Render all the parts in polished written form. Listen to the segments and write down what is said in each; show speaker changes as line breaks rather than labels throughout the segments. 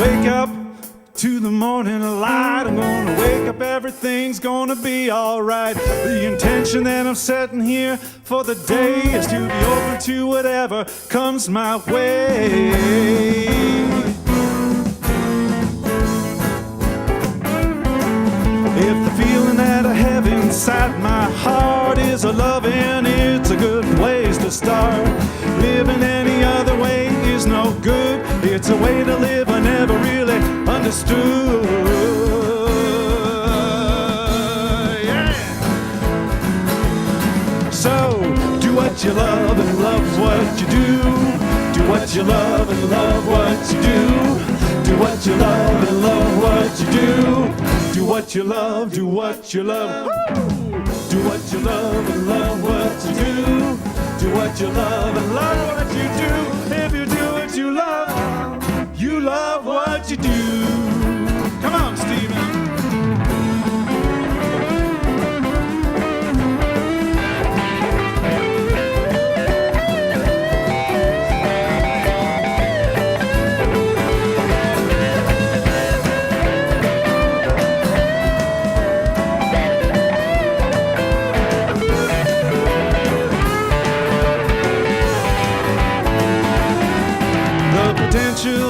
wake up to the morning light. I'm gonna wake up, everything's gonna be alright. The intention that I'm setting here for the day is to be open to whatever comes my way. If the feeling that I have inside my heart is a loving, it's a good place to start. Living any other way is no good. It's a way to live I never really understood. Yeah. So, do what you love and love what you do. Do what you love and love what you do. Do what you love and love what you do. Do what you love, do what you love. Woo! Do what you love and love what you do. Do what you love and love what you do. If you do what you love what you do. Come on, Stephen.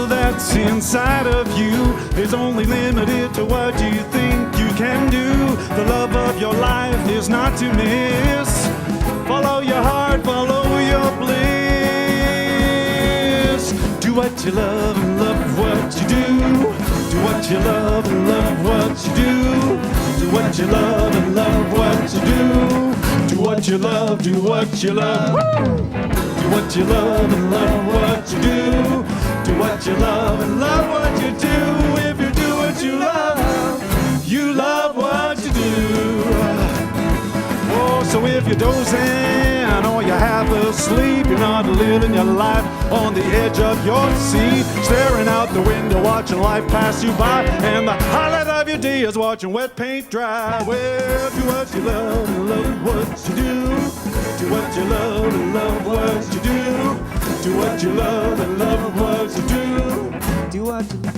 That's inside of you is only limited to what you think you can do. The love of your life is not to miss. Follow your heart, follow your bliss. Do what you love and love what you do. Do what you love and love what you do. Do what you love and love what you do. Do what you love, do what you love. Do what you love and love what you do. Do what you love and love what you do. If you do what you love what you do. Oh, so if you're dozing or you're half asleep, you're not living your life on the edge of your seat, staring out the window, watching life pass you by, and the highlight of your day is watching wet paint dry. Well, do what you love and love what you do. Do what you love and love what you do. Do what you love and love what you do. Do what you love.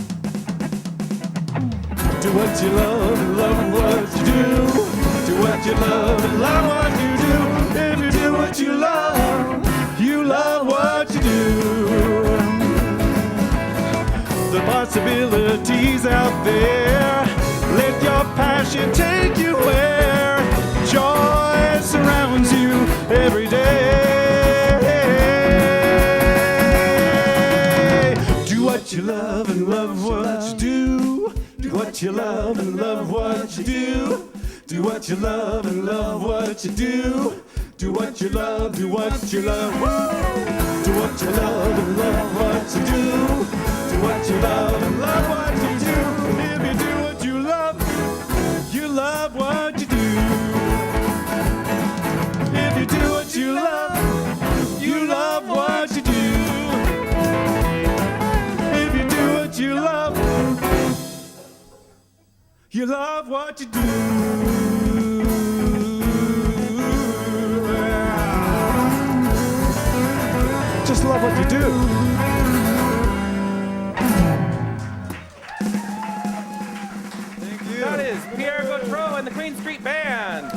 Do what you love and love what you do. Do what you love and love what you do. If you do what you love what you do. The possibilities out there, let your passion take you where joy surrounds you every day. Do what you love and love what you do. Do what you love and love what you do. Do what you love and love what you do. Do what you love, do what you love. Do what you love and love what you do. Do what you love and love what you do. If you do what you love what you do. If you do what you love what you do. If you do what you love what you do. Just love what you do. Thank you.
That is Pierre Gautreau and the Queen Street Band.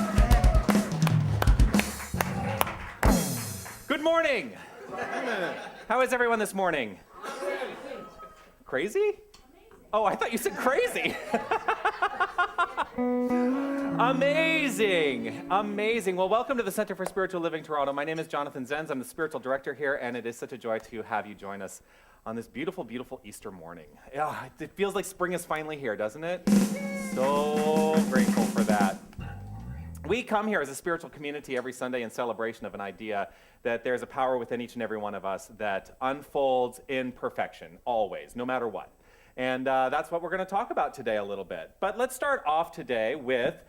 Good morning. How is everyone this morning? Crazy? Oh, I thought you said crazy. Amazing, amazing. Well, welcome to the Center for Spiritual Living Toronto. My name is Jonathan Zenz. I'm the spiritual director here, and it is such a joy to have you join us on this beautiful, beautiful Easter morning. Yeah, it feels like spring is finally here, doesn't it? So grateful for that. We come here as a spiritual community every Sunday in celebration of an idea that there's a power within each and every one of us that unfolds in perfection, always, no matter what. And that's what we're going to talk about today a little bit. But let's start off today with,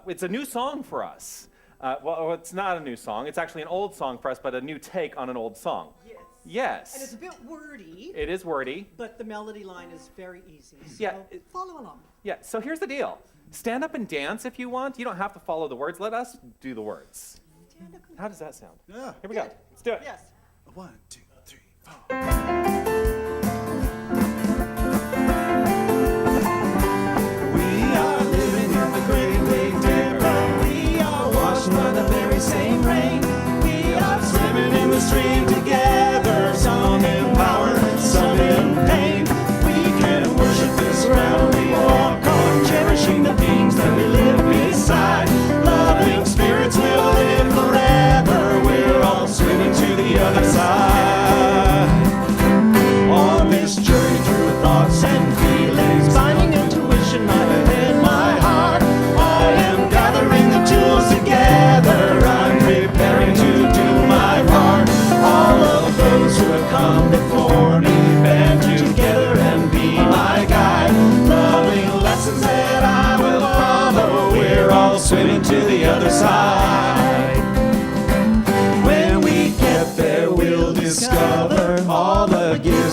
it's a new song for us. Well, it's not a new song. It's actually an old song for us, but a new take on an old song.
Yes.
Yes.
And it's a bit wordy.
It is wordy.
But the melody line is very easy. So
Yeah,
follow along.
Yeah, so here's the deal. Stand up and dance if you want. You don't have to follow the words. Let us do the words. How does that sound?
Yeah.
Here we go. Let's do it.
Yes.
1, 2, 3, 4.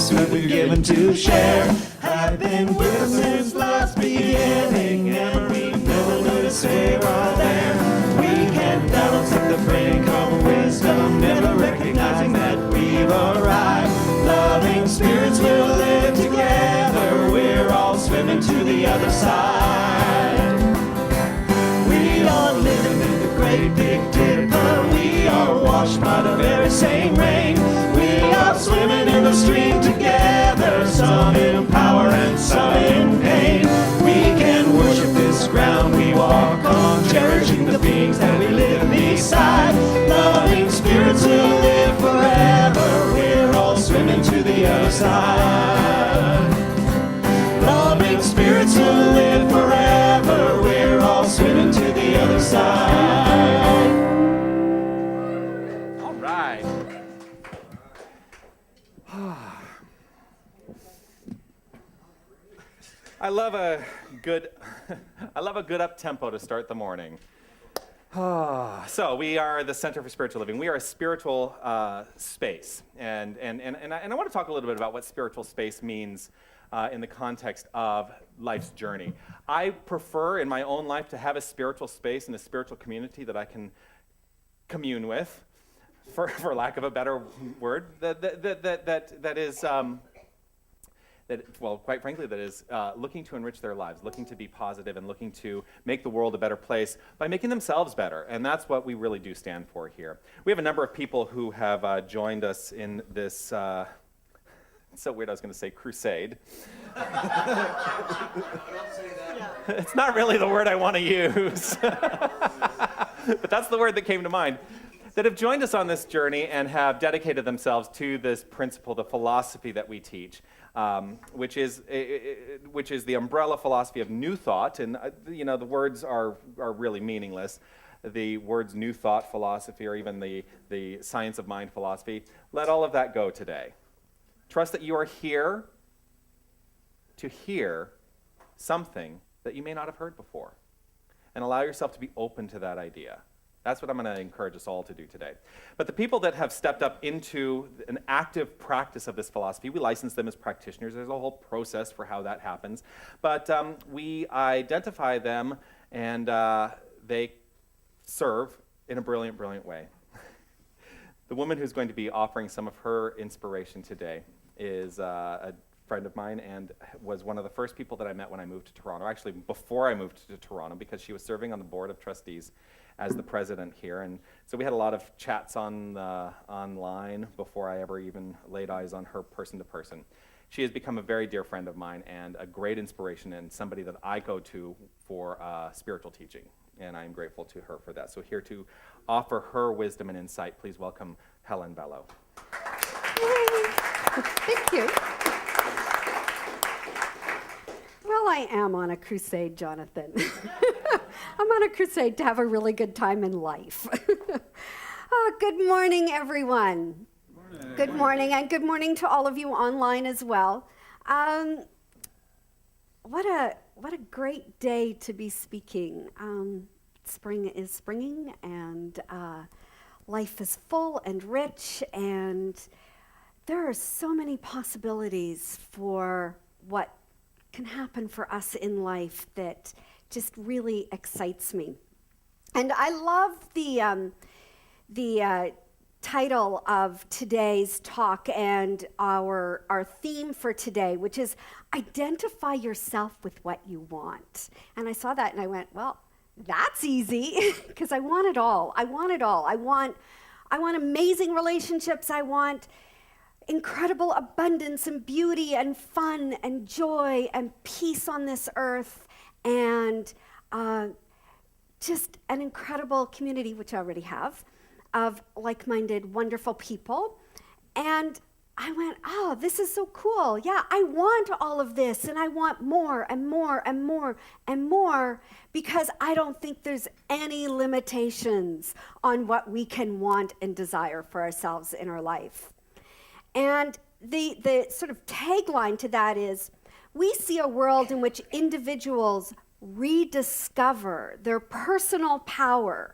us we've been given to share have been with us since last beginning, and we never notice they were there. We can balance at the brink of wisdom, never recognizing that we've arrived. Loving spirits will live together, we're all swimming to the other side. We are living in the great big dipper, we are washed by the very same rain. We are swimming in the stream together, some in power and some in pain. We can worship this ground we walk on, cherishing the beings that we live beside. Loving spirits will live forever, we're all swimming to the other side. Loving spirits will live forever, we're all swimming to the other side.
All right. I love a good up tempo to start the morning. So we are the Center for Spiritual Living. We are a spiritual space, and I want to talk a little bit about what spiritual space means in the context of life's journey. I prefer in my own life to have a spiritual space and a spiritual community that I can commune with, for lack of a better word, that is. Quite frankly, that is looking to enrich their lives, looking to be positive, and looking to make the world a better place by making themselves better. And that's what we really do stand for here. We have a number of people who have joined us in this, it's so weird I was going to say crusade. It's not really the word I want to use. But that's the word that came to mind. That have joined us on this journey and have dedicated themselves to this principle, the philosophy that we teach, which is the umbrella philosophy of New Thought. And the words are really meaningless. The words New Thought philosophy, or even the science of mind philosophy. Let all of that go today. Trust that you are here to hear something that you may not have heard before, and allow yourself to be open to that idea. That's what I'm going to encourage us all to do today. But the people that have stepped up into an active practice of this philosophy, we license them as practitioners. There's a whole process for how that happens. But we identify them, and they serve in a brilliant, brilliant way. The woman who's going to be offering some of her inspiration today is a friend of mine, and was one of the first people that I met when I moved to Toronto. Actually, before I moved to Toronto, because she was serving on the board of trustees as the president here, and so we had a lot of chats online before I ever even laid eyes on her person to person. She has become a very dear friend of mine and a great inspiration, and somebody that I go to for spiritual teaching, and I am grateful to her for that. So here to offer her wisdom and insight, please welcome Helen Bello.
Thank you. Well, I am on a crusade, Jonathan. I'm on a crusade to have a really good time in life. Good morning, everyone. Good morning, and good morning to all of you online as well. What a great day to be speaking. Spring is springing, and life is full and rich, and there are so many possibilities for what can happen for us in life that just really excites me. And I love the title of today's talk and our theme for today, which is identify yourself with what you want. And I saw that and I went, well, that's easy, because I want it all. I want it all. I want amazing relationships. I want incredible abundance and beauty and fun and joy and peace on this earth, and just an incredible community, which I already have, of like-minded, wonderful people. And I went, oh, this is so cool. Yeah, I want all of this, and I want more and more and more and more, because I don't think there's any limitations on what we can want and desire for ourselves in our life. And the sort of tagline to that is, we see a world in which individuals rediscover their personal power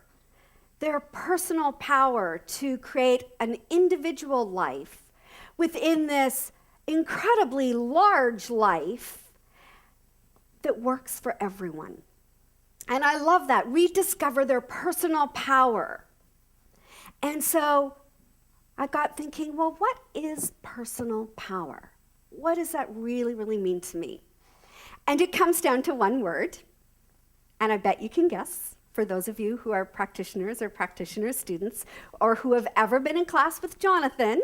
to create an individual life within this incredibly large life that works for everyone. And I love that. Rediscover their personal power. And so I got thinking, well, what is personal power? What does that really, really mean to me? And it comes down to one word, and I bet you can guess, for those of you who are practitioners or practitioner students, or who have ever been in class with Jonathan,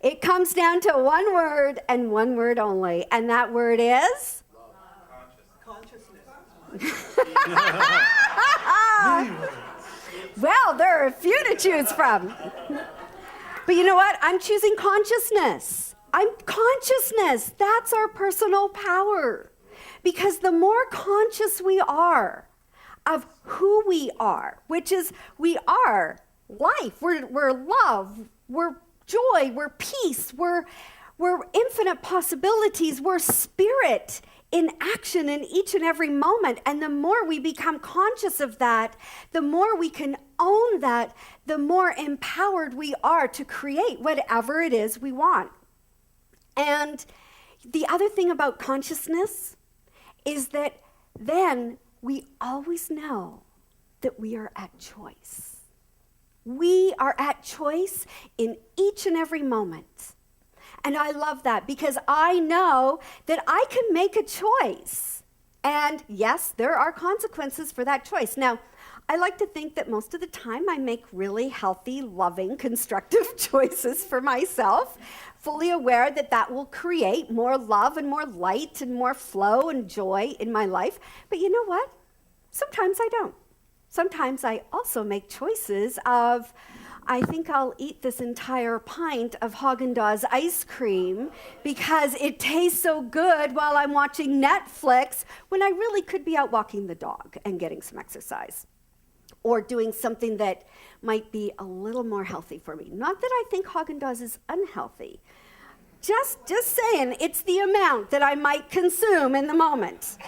it comes down to one word and one word only, and that word is?
Consciousness.
Well, there are a few to choose from. But you know what? I'm choosing consciousness. Consciousness. That's our personal power. Because the more conscious we are of who we are, which is we are life, we're love, we're joy, we're peace, we're infinite possibilities, we're spirit in action in each and every moment. And the more we become conscious of that, the more we can own that, the more empowered we are to create whatever it is we want. And the other thing about consciousness is that then we always know that we are at choice. We are at choice in each and every moment. And I love that because I know that I can make a choice. And yes, there are consequences for that choice. Now, I like to think that most of the time I make really healthy, loving, constructive choices for myself, fully aware that that will create more love and more light and more flow and joy in my life. But you know what? Sometimes I don't. Sometimes I also make choices of, I think I'll eat this entire pint of Haagen-Dazs ice cream because it tastes so good while I'm watching Netflix when I really could be out walking the dog and getting some exercise or doing something that might be a little more healthy for me. Not that I think Haagen-Dazs is unhealthy. Just saying, it's the amount that I might consume in the moment.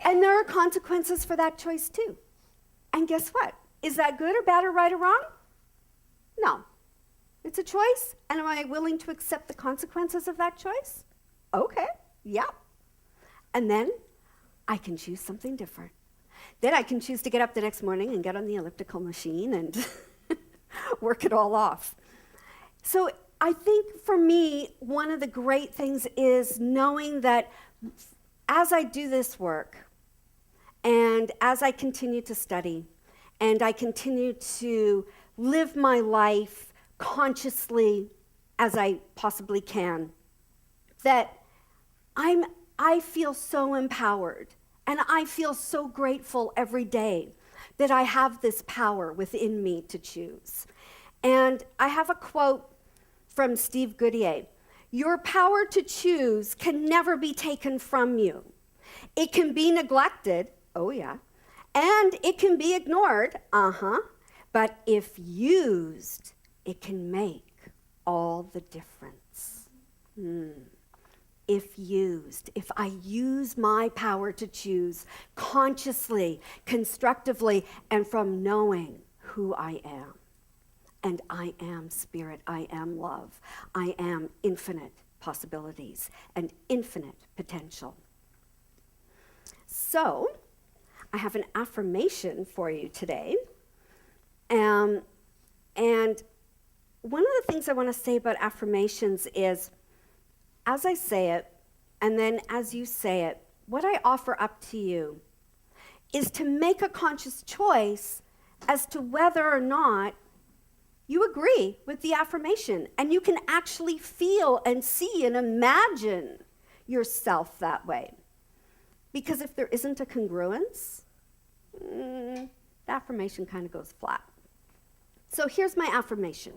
And there are consequences for that choice too. And guess what? Is that good or bad or right or wrong? No. It's a choice, and am I willing to accept the consequences of that choice? Okay, yeah. And then I can choose something different. Then I can choose to get up the next morning and get on the elliptical machine and work it all off. So I think for me, one of the great things is knowing that as I do this work, and as I continue to study, and I continue to live my life consciously as I possibly can, that I feel so empowered, and I feel so grateful every day that I have this power within me to choose. And I have a quote from Steve Goodyear. Your power to choose can never be taken from you. It can be neglected, oh yeah, and it can be ignored, but if used, it can make all the difference. If used, if I use my power to choose consciously, constructively, and from knowing who I am. And I am spirit, I am love, I am infinite possibilities and infinite potential. So, I have an affirmation for you today. And one of the things I want to say about affirmations is, as I say it, and then as you say it, what I offer up to you is to make a conscious choice as to whether or not you agree with the affirmation. And you can actually feel and see and imagine yourself that way. Because if there isn't a congruence, the affirmation kind of goes flat. So here's my affirmation.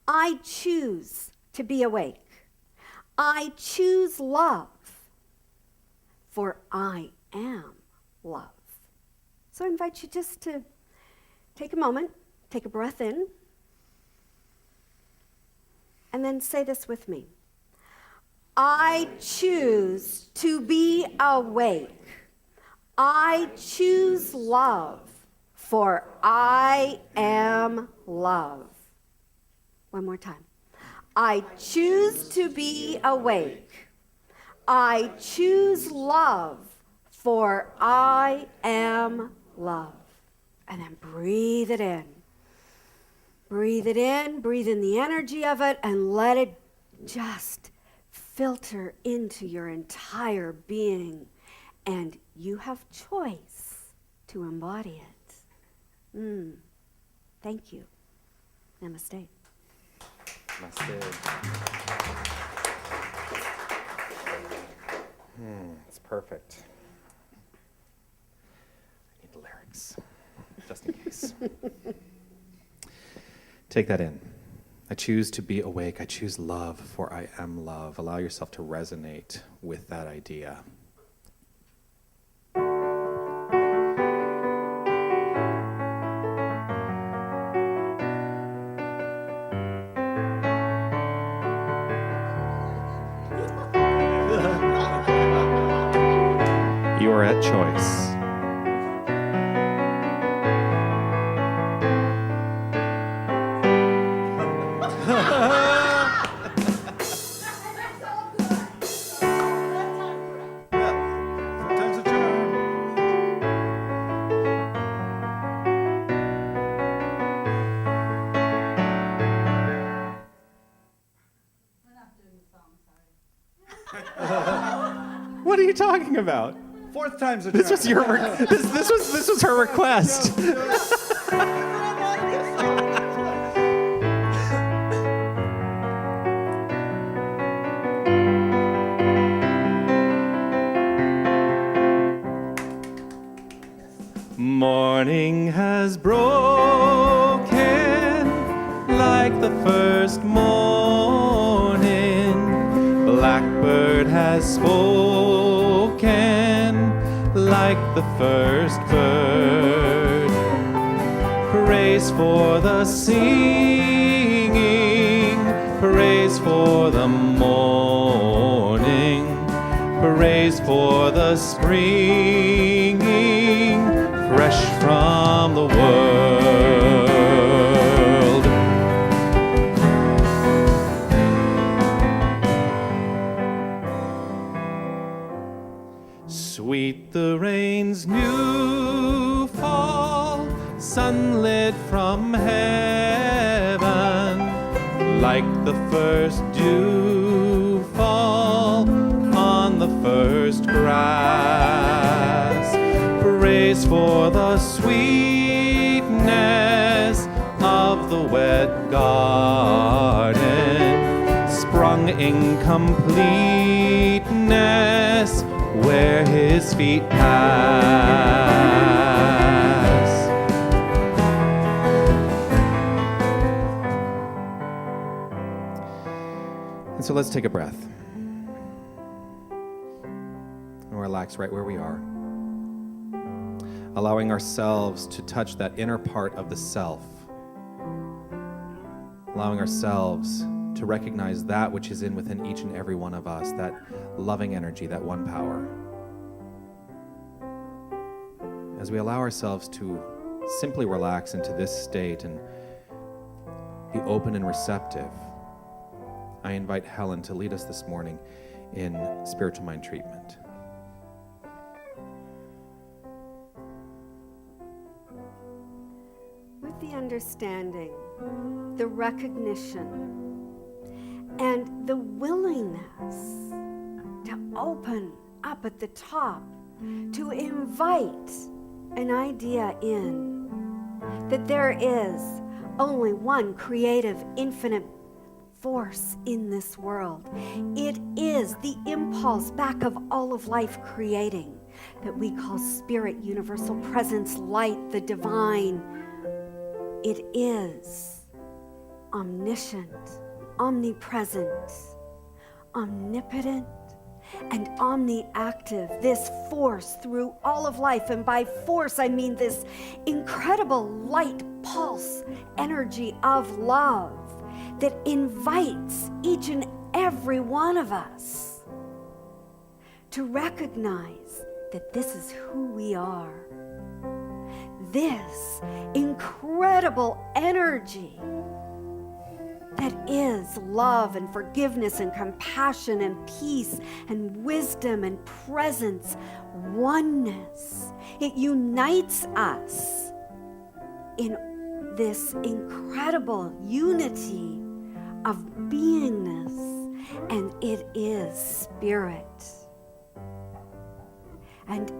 I choose to be awake. I choose love, for I am love. So I invite you just to take a moment, take a breath in, and then say this with me. I choose to be awake. I choose love, for I am love. One more time. I choose to be awake. I choose love, for I am love. And then breathe it in. Breathe it in, breathe in the energy of it, and let it just filter into your entire being. And you have choice to embody it. Thank you. Namaste.
Namaste. It's perfect. I need the lyrics, just in case. Take that in. I choose to be awake. I choose love, for I am love. Allow yourself to resonate with that idea. You are at choice.
Sometimes a charm.
What are you talking about?
Fourth time's a charm.
This was your this was her request. Morning has broken like the first morning. Blackbird has spoken like the first bird. Praise for the singing, praise for the morning, praise for the springing, fresh from the world. Sweet the rain's new fall, sunlit from heaven, like the first dew fall on the first grass. Praise for the sweetness of the wet garden, sprung in completeness where his feet pass. And so let's take a breath and relax right where we are, allowing ourselves to touch that inner part of the self, allowing ourselves to recognize that which is within each and every one of us, that loving energy, that one power. As we allow ourselves to simply relax into this state and be open and receptive, I invite Helen to lead us this morning in spiritual mind treatment.
With the understanding, the recognition, and the willingness to open up at the top, to invite an idea in, that there is only one creative, infinite force in this world. It is the impulse back of all of life creating that we call spirit, universal presence, light, the divine. It is omniscient, omnipresent, omnipotent, and omniactive, this force through all of life. And by force, I mean this incredible light pulse energy of love that invites each and every one of us to recognize that this is who we are. This incredible energy that is love and forgiveness and compassion and peace and wisdom and presence, oneness. It unites us in this incredible unity of beingness, and it is spirit. And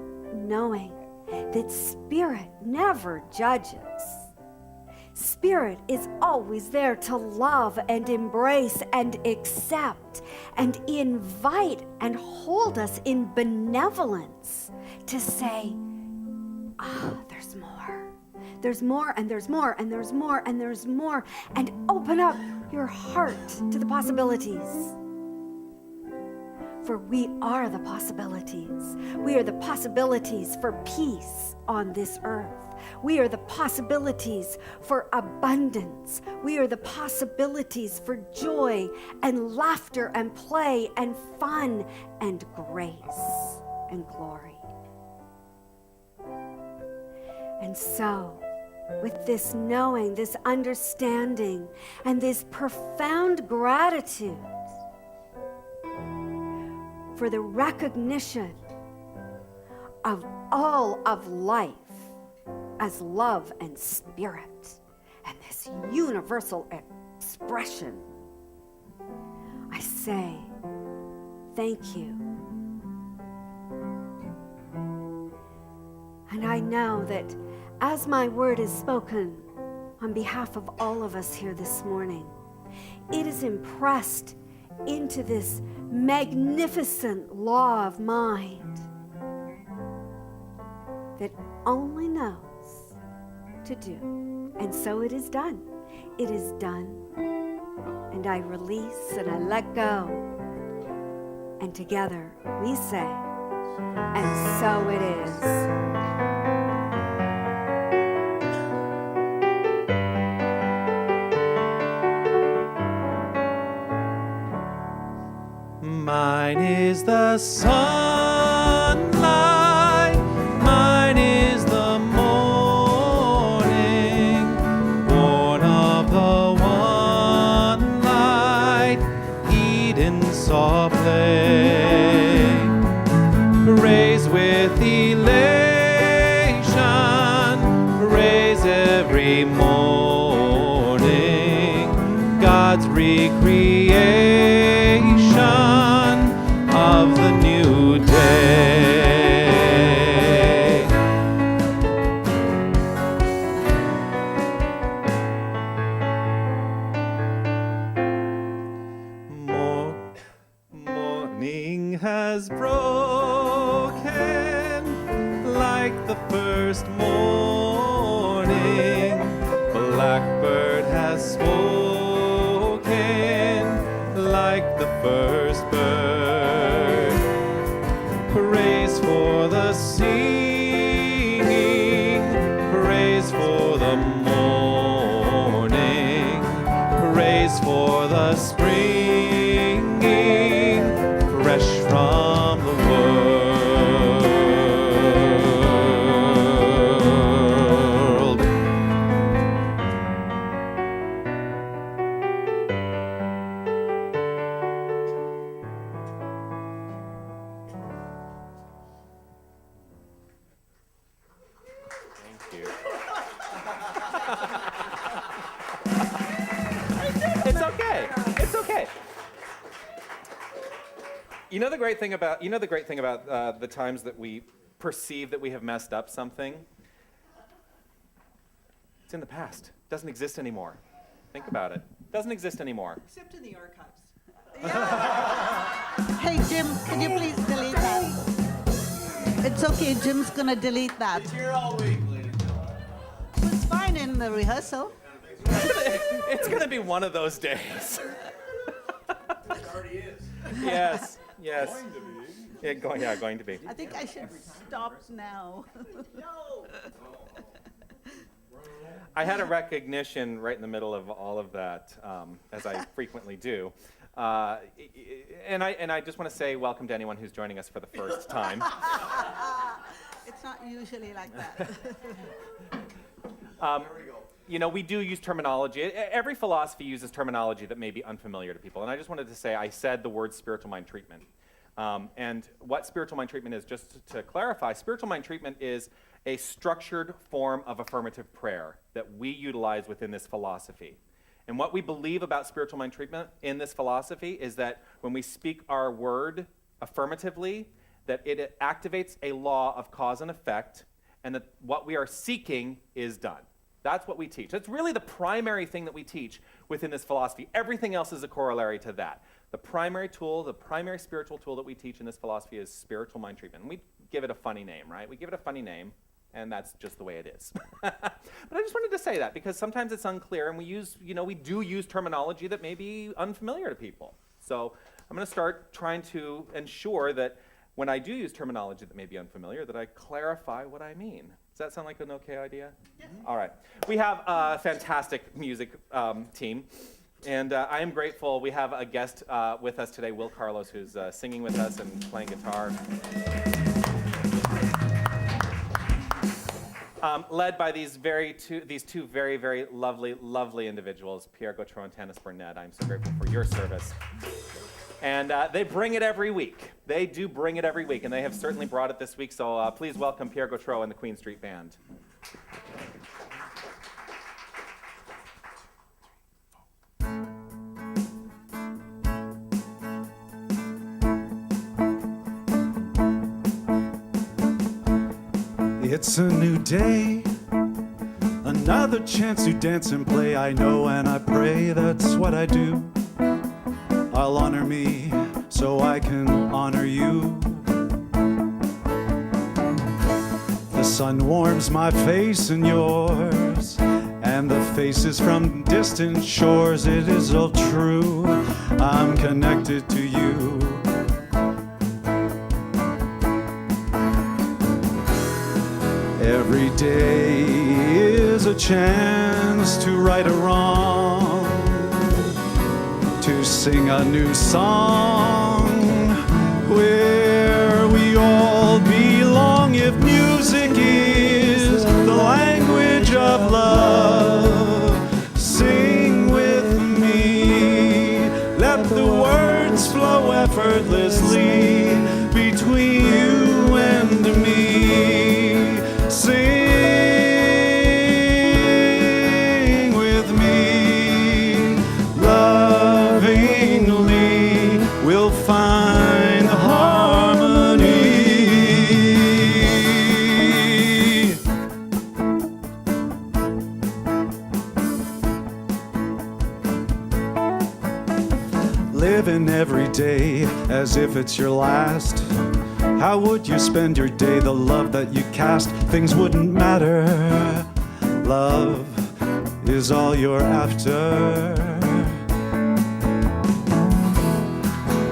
knowing that spirit never judges. Spirit is always there to love and embrace and accept and invite and hold us in benevolence to say, there's more. There's more, and there's more, and there's more, and there's more. And open up your heart to the possibilities. For we are the possibilities. We are the possibilities for peace on this earth. We are the possibilities for abundance. We are the possibilities for joy and laughter and play and fun and grace and glory. And so, with this knowing, this understanding, and this profound gratitude for the recognition of all of life as love and spirit, and this universal expression, I say thank you. And I know that as my word is spoken on behalf of all of us here this morning, it is impressed into this magnificent law of mind that only knows to do. And so it is done. It is done. And I release and I let go. And together we say, and so it is.
Mine is the sunlight, mine is the morning, born of the one light, Eden saw play, raised with elation, raise every morning, God's recreation of the new day. Morning has broken like the first morning. Blackbird has spoken like the first bird. Praise for the singing, praise for the morning, praise for the springing, fresh from the world.
It's okay. It's okay. You know the great thing about the times that we perceive that we have messed up something? It's in the past. It doesn't exist anymore. Think about it. It doesn't exist anymore.
Except in the archives.
Hey, Jim, can you please delete that? It's okay, Jim's gonna delete that.
It's here all week, ladies.
It's fine in the rehearsal.
It's going to be one of those days.
It already is.
Yes. Yes.
Going to be.
Going to be.
I think I should stop now.
I had a recognition right in the middle of all of that, as I frequently do. And I just want to say welcome to anyone who's joining us for the first time.
It's not usually like that.
There we go.
we do use terminology. Every philosophy uses terminology that may be unfamiliar to people. And I just wanted to say, I said the word spiritual mind treatment. And what spiritual mind treatment is, just to clarify, spiritual mind treatment is a structured form of affirmative prayer that we utilize within this philosophy. And what we believe about spiritual mind treatment in this philosophy is that when we speak our word affirmatively, that it activates a law of cause and effect, and that what we are seeking is done. That's what we teach. That's really the primary thing that we teach within this philosophy. Everything else is a corollary to that. The primary tool, the primary spiritual tool that we teach in this philosophy is spiritual mind treatment. And we give it a funny name, right? We give it a funny name, and that's just the way it is. But I just wanted to say that because sometimes it's unclear, and we do use terminology that may be unfamiliar to people. So I'm going to start trying to ensure that when I do use terminology that may be unfamiliar, that I clarify what I mean. Does that sound like an okay idea? Yes. All right. We have a fantastic music team, and I am grateful. We have a guest with us today, Will Carlos, who's singing with us and playing guitar. Led by these two very, very lovely individuals, Pierre Gautreau and Tanis Burnett. I'm so grateful for your service. And they bring it every week. They do bring it every week, and they have certainly brought it this week. So please welcome Pierre Gautreau and the Queen Street Band.
It's a new day, another chance to dance and play. I know and I pray that's what I do. I'll honor me so I can honor you. The sun warms my face and yours, and the faces from distant shores. It is all true, I'm connected to you. Every day is a chance to right a wrong, to sing a new song where we all belong. If music is the language of love, sing with me. Let the words flow effortlessly between you and me. Sing with me, lovingly, we'll find harmony. Living every day as if it's your last. How would you spend your day? The love that you cast, things wouldn't matter. Love is all you're after.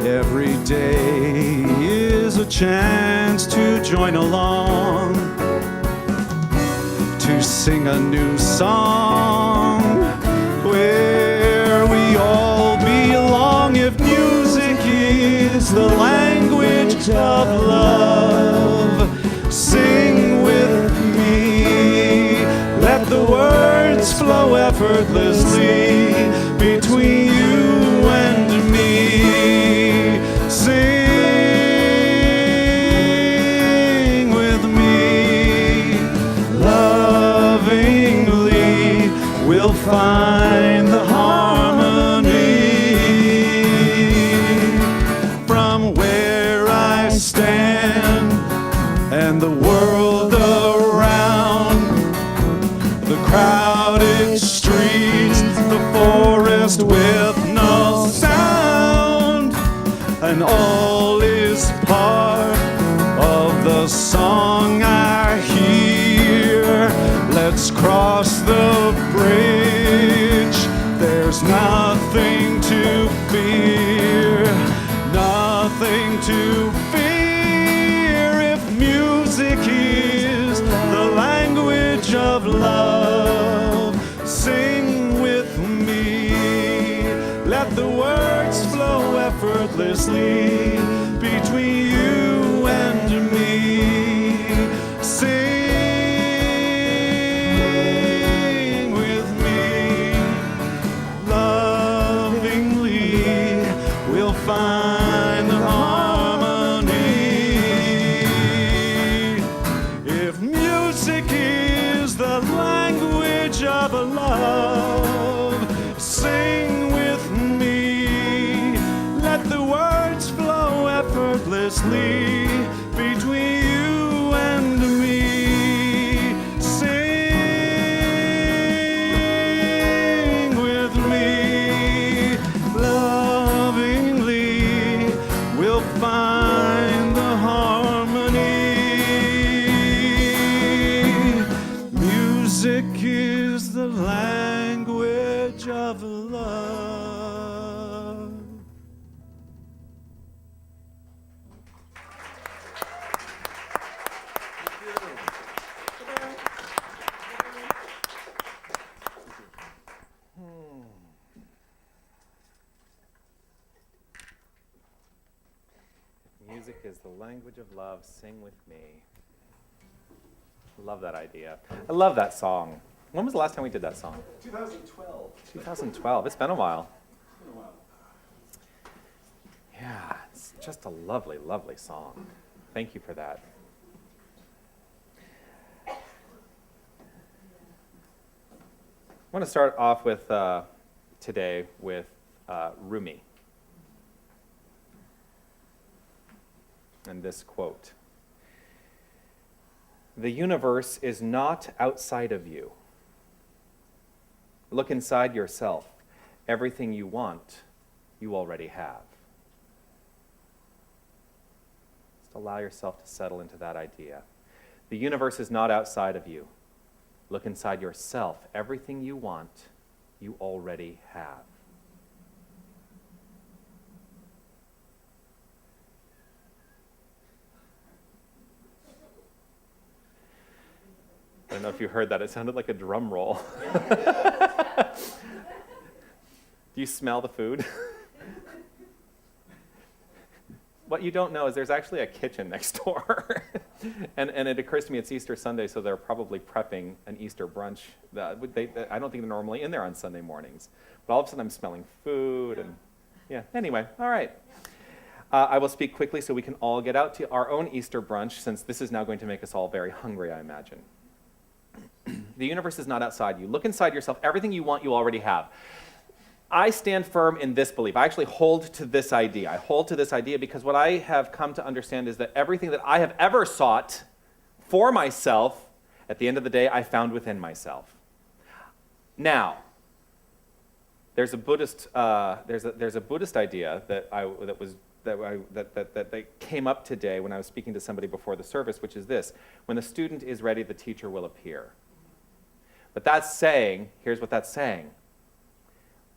Every day is a chance to join along, to sing a new song where we all belong. If music is the language of love, sing with me. Let the words flow effortlessly between you and me. Sing with me, lovingly, we'll find the harmony. From where I stand and the world around, the crowded streets, the forest with no sound, and all is part of the song I hear. Let's cross the bridge, there's nothing to fear, nothing to fear. If music is the language of love, sing with me. Let the words flow effortlessly between you and me. Sing with find the harmony. If music is the language of love, sing with me. Let the words flow effortlessly between you and me. Sing with me. Lovingly, we'll find the harmony. Music is the language of love.
Music is the language of love. Sing with me. Love that idea. I love that song. When was the last time we did that song?
2012.
2012. It's been a while. Yeah, it's just a lovely, lovely song. Thank you for that. I want to start off with today with Rumi and this quote. The universe is not outside of you. Look inside yourself. Everything you want, you already have. Just allow yourself to settle into that idea. The universe is not outside of you. Look inside yourself. Everything you want, you already have. I don't know if you heard that. It sounded like a drum roll. Do you smell the food? What you don't know is there's actually a kitchen next door. and it occurs to me it's Easter Sunday, so they're probably prepping an Easter brunch. I don't think they're normally in there on Sunday mornings. But all of a sudden I'm smelling food and yeah. Anyway, all right. I will speak quickly so we can all get out to our own Easter brunch, since this is now going to make us all very hungry, I imagine. The universe is not outside you. Look inside yourself. Everything you want, you already have. I stand firm in this belief. I actually hold to this idea. I hold to this idea because what I have come to understand is that everything that I have ever sought for myself, at the end of the day, I found within myself. Now, there's a Buddhist there's a Buddhist idea that came up today when I was speaking to somebody before the service, which is this: when the student is ready, the teacher will appear. But that's saying, here's what that's saying.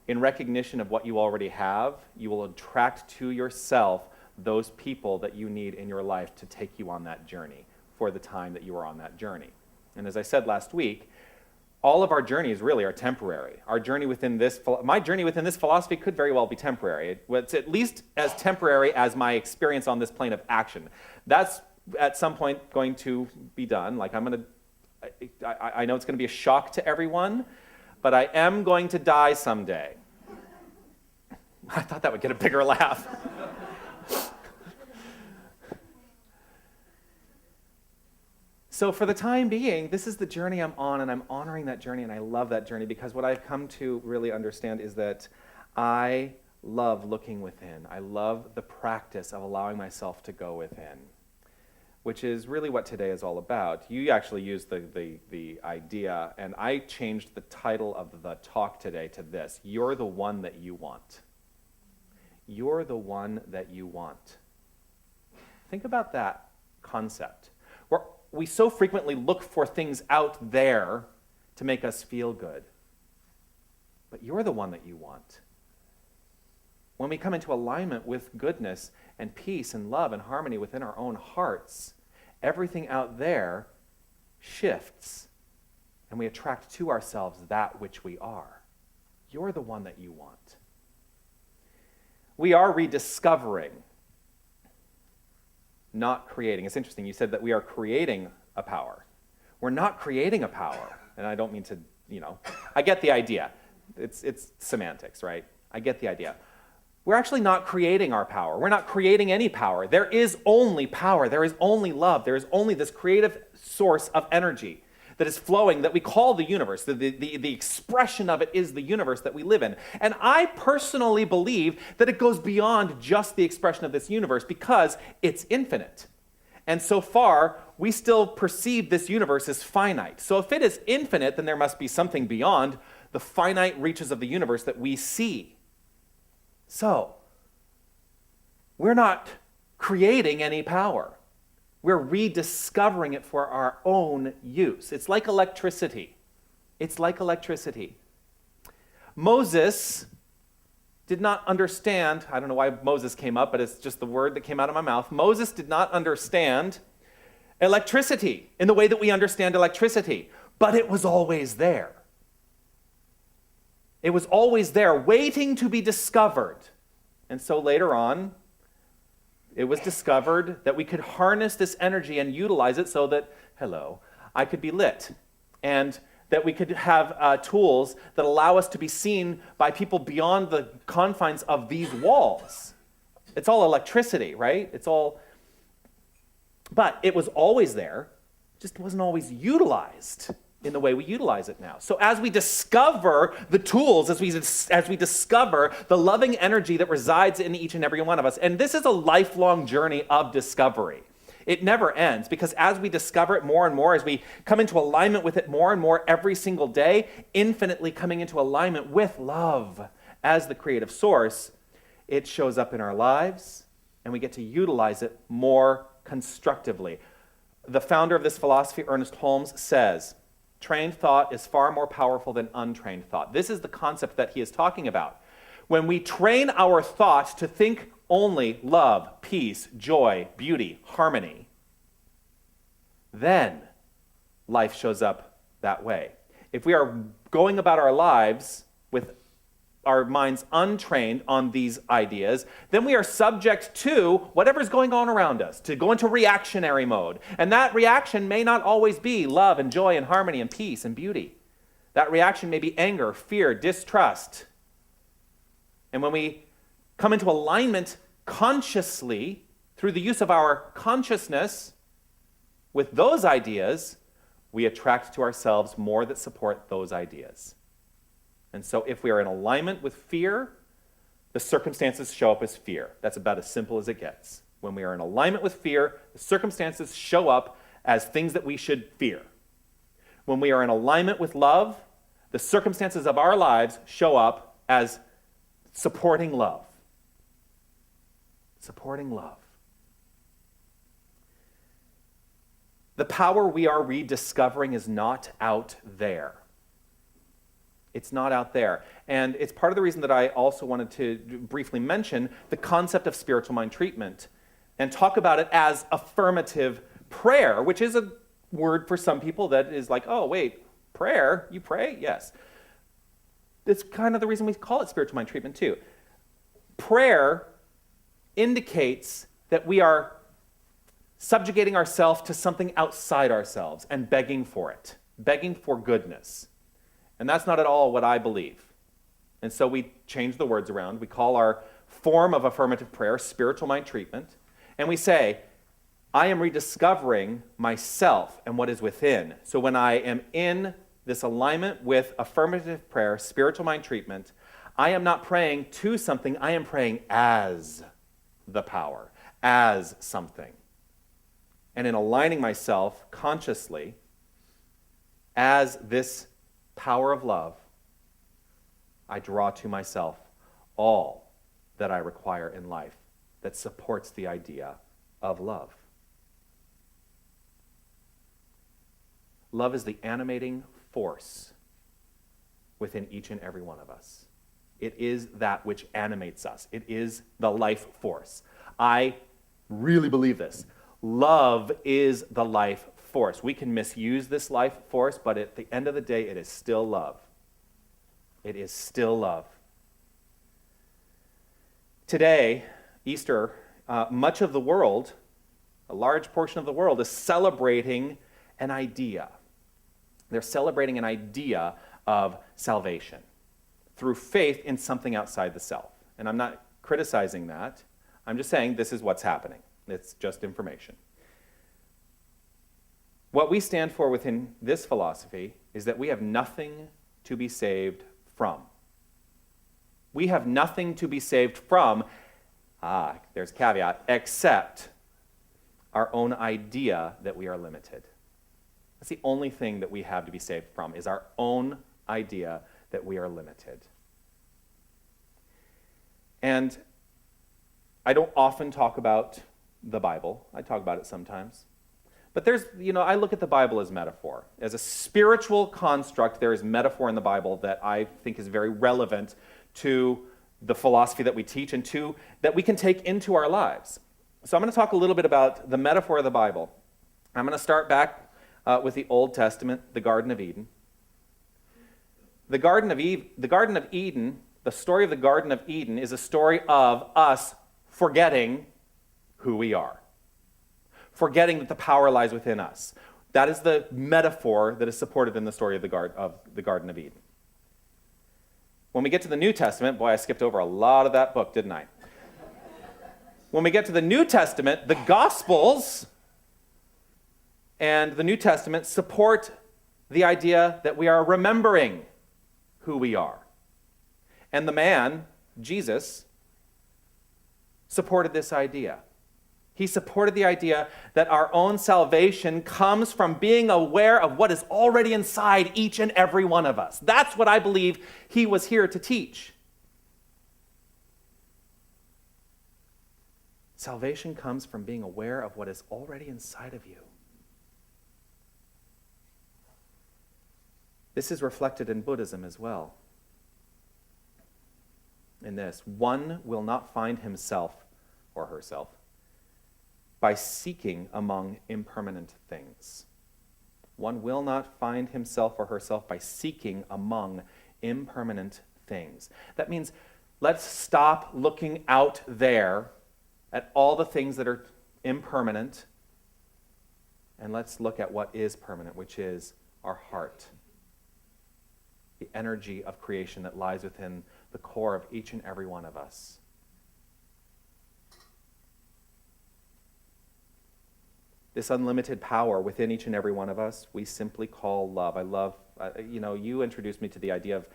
In recognition of what you already have, you will attract to yourself those people that you need in your life to take you on that journey for the time that you are on that journey. And as I said last week, all of our journeys really are temporary. Our journey within this, my journey within this philosophy could very well be temporary. It's at least as temporary as my experience on this plane of action. That's at some point going to be done. Like I know it's going to be a shock to everyone, but I am going to die someday. I thought that would get a bigger laugh. So for the time being, this is the journey I'm on, and I'm honoring that journey, and I love that journey, because what I've come to really understand is that I love looking within. I love the practice of allowing myself to go within, which is really what today is all about. You actually used the idea, and I changed the title of the talk today to this: You're the one that you want. You're the one that you want. Think about that concept. We so frequently look for things out there to make us feel good. But you're the one that you want. When we come into alignment with goodness and peace and love and harmony within our own hearts, everything out there shifts, and we attract to ourselves that which we are. You're the one that you want. We are rediscovering, not creating. It's interesting, you said that we are creating a power. We're not creating a power. And I don't mean to, I get the idea. It's semantics, right? I get the idea. we're actually not creating our power. We're not creating any power. There is only power. There is only love. There is only this creative source of energy that is flowing that we call the universe. The expression of it is the universe that we live in. And I personally believe that it goes beyond just the expression of this universe because it's infinite. And so far, we still perceive this universe as finite. So if it is infinite, then there must be something beyond the finite reaches of the universe that we see. So, we're not creating any power. We're rediscovering it for our own use. It's like electricity. It's like electricity. Moses did not understand, I don't know why Moses came up, but it's just the word that came out of my mouth. Moses did not understand electricity in the way that we understand electricity, but it was always there. It was always there, waiting to be discovered. And so later on, it was discovered that we could harness this energy and utilize it so that, I could be lit. And that we could have tools that allow us to be seen by people beyond the confines of these walls. It's all electricity, right? But it was always there, just wasn't always utilized in the way we utilize it now. So as we discover the tools, as we discover the loving energy that resides in each and every one of us, and this is a lifelong journey of discovery. It never ends, because as we discover it more and more, as we come into alignment with it more and more every single day, infinitely coming into alignment with love as the creative source, it shows up in our lives, and we get to utilize it more constructively. The founder of this philosophy, Ernest Holmes, says, trained thought is far more powerful than untrained thought. This is the concept that he is talking about. When we train our thought to think only love, peace, joy, beauty, harmony, then life shows up that way. If we are going about our lives with our minds untrained on these ideas, then we are subject to whatever's going on around us, to go into reactionary mode. And that reaction may not always be love and joy and harmony and peace and beauty. That reaction may be anger, fear, distrust. And when we come into alignment consciously through the use of our consciousness with those ideas, we attract to ourselves more that support those ideas. And so if we are in alignment with fear, the circumstances show up as fear. That's about as simple as it gets. When we are in alignment with fear, the circumstances show up as things that we should fear. When we are in alignment with love, the circumstances of our lives show up as supporting love. Supporting love. The power we are rediscovering is not out there. It's not out there. And it's part of the reason that I also wanted to briefly mention the concept of spiritual mind treatment and talk about it as affirmative prayer, which is a word for some people that is like, oh, wait, prayer? You pray? Yes. It's kind of the reason we call it spiritual mind treatment too. Prayer indicates that we are subjugating ourselves to something outside ourselves and begging for it, begging for goodness. And that's not at all what I believe. And so we change the words around. We call our form of affirmative prayer spiritual mind treatment. And we say, I am rediscovering myself and what is within. So when I am in this alignment with affirmative prayer, spiritual mind treatment, I am not praying to something, I am praying as the power, as something. And in aligning myself consciously as this power of love, I draw to myself all that I require in life that supports the idea of love. Love is the animating force within each and every one of us. It is that which animates us. It is the life force. I really believe this. Love is the life force. We can misuse this life force, but at the end of the day, it is still love. It is still love. Today, Easter, much of the world, a large portion of the world, is celebrating an idea. They're celebrating an idea of salvation through faith in something outside the self. And I'm not criticizing that. I'm just saying this is what's happening. It's just information. What we stand for within this philosophy is that we have nothing to be saved from. We have nothing to be saved from, there's a caveat, except our own idea that we are limited. That's the only thing that we have to be saved from, is our own idea that we are limited. And I don't often talk about the Bible. I talk about it sometimes. But I look at the Bible as metaphor. As a spiritual construct, there is metaphor in the Bible that I think is very relevant to the philosophy that we teach and that we can take into our lives. So I'm going to talk a little bit about the metaphor of the Bible. I'm going to start back with the Old Testament, the Garden of Eden. The Garden of Eden, the story of the Garden of Eden is a story of us forgetting who we are. Forgetting that the power lies within us. That is the metaphor that is supported in the story of the Garden of Eden. When we get to the New Testament, boy, I skipped over a lot of that book, didn't I? When we get to the New Testament, the Gospels and the New Testament support the idea that we are remembering who we are. And the man, Jesus, supported this idea. He supported the idea that our own salvation comes from being aware of what is already inside each and every one of us. That's what I believe he was here to teach. Salvation comes from being aware of what is already inside of you. This is reflected in Buddhism as well. In this, one will not find himself or herself by seeking among impermanent things. One will not find himself or herself by seeking among impermanent things. That means let's stop looking out there at all the things that are impermanent, and let's look at what is permanent, which is our heart. The energy of creation that lies within the core of each and every one of us. This unlimited power within each and every one of us, we simply call love. I love, you introduced me to the idea of